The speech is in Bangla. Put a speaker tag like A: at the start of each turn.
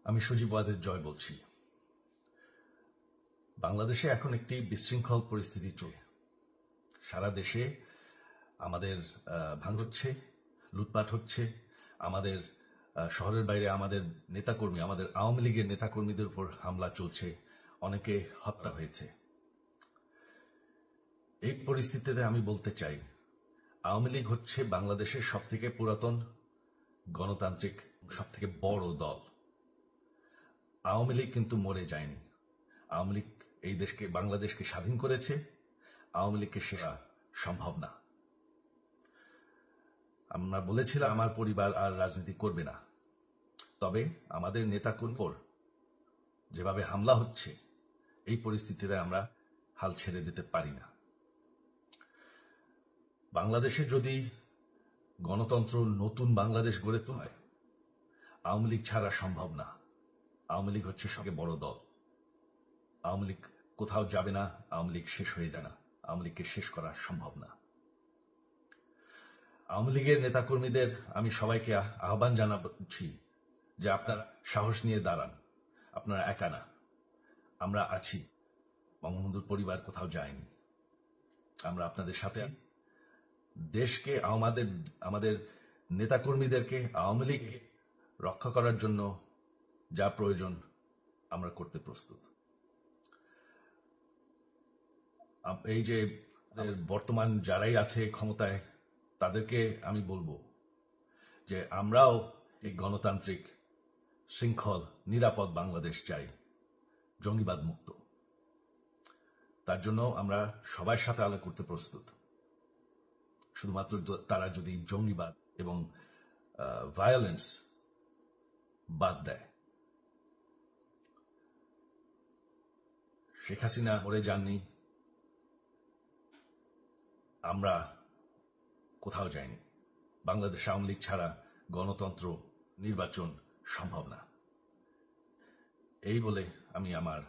A: আমি সজীব ওয়াজেদ জয় বলছি। বাংলাদেশে এখন একটি বিশৃঙ্খল পরিস্থিতি চলে। সারা দেশে আমাদের ভাঙন হচ্ছে, লুটপাট হচ্ছে, আমাদের শহরের বাইরে আমাদের নেতাকর্মী, আমাদের আওয়ামী লীগের নেতাকর্মীদের উপর হামলা চলছে, অনেকে হত্যা হয়েছে। এই পরিস্থিতিতে আমি বলতে চাই, আওয়ামী লীগ হচ্ছে বাংলাদেশের সবথেকে পুরাতন গণতান্ত্রিক সবথেকে বড় দল। আওয়ামী লীগ কিন্তু মরে যায়নি। আওয়ামী লীগ এই দেশকে, বাংলাদেশকে স্বাধীন করেছে। আওয়ামী লীগকে সেরা সম্ভব না। আমরা বলেছিলাম আমার পরিবার আর রাজনীতি করবে না, তবে আমাদের নেতাকর্মীর যেভাবে হামলা হচ্ছে, এই পরিস্থিতিতে আমরা হাল ছেড়ে দিতে পারি না। বাংলাদেশে যদি গণতন্ত্র নতুন বাংলাদেশ গড়ে তোলা হয়, আওয়ামী লীগ ছাড়া সম্ভব না। আওয়ামী লীগ হচ্ছে সবচেয়ে বড় দল। আওয়ামী লীগ কোথাও যাবে না, আওয়ামী লীগ শেষ হয়ে যায় না, আওয়ামী লীগকে শেষ করা সম্ভব না। আওয়ামী লীগের নেতাকর্মীদের আমি সবাইকে আহ্বান জানাচ্ছি যে আপনারা সাহস নিয়ে দাঁড়ান, আপনারা একা না, আমরা আছি। বঙ্গবন্ধুর পরিবার কোথাও যায়নি, আমরা আপনাদের সাথে। দেশকে, আমাদের নেতাকর্মীদেরকে, আওয়ামী লীগকে রক্ষা করার জন্য যা প্রয়োজন আমরা করতে প্রস্তুত। এই যে বর্তমান যারাই আছে ক্ষমতায়, তাদেরকে আমি বলবো যে আমরাও এই গণতান্ত্রিক, শৃঙ্খল, নিরাপদ বাংলাদেশ চাই, জঙ্গিবাদ মুক্ত। তার জন্য আমরা সবার সাথে আলাপ করতে প্রস্তুত। শুধুমাত্র তারা যদি জঙ্গিবাদ এবং ভায়োলেন্স বাদ দেয়। শেখ হাসিনা মরে যাননি, আমরা কোথাও যাইনি। বাংলাদেশ আওয়ামী লীগ ছাড়া গণতন্ত্র, নির্বাচন সম্ভব না। এই বলে আমি আমার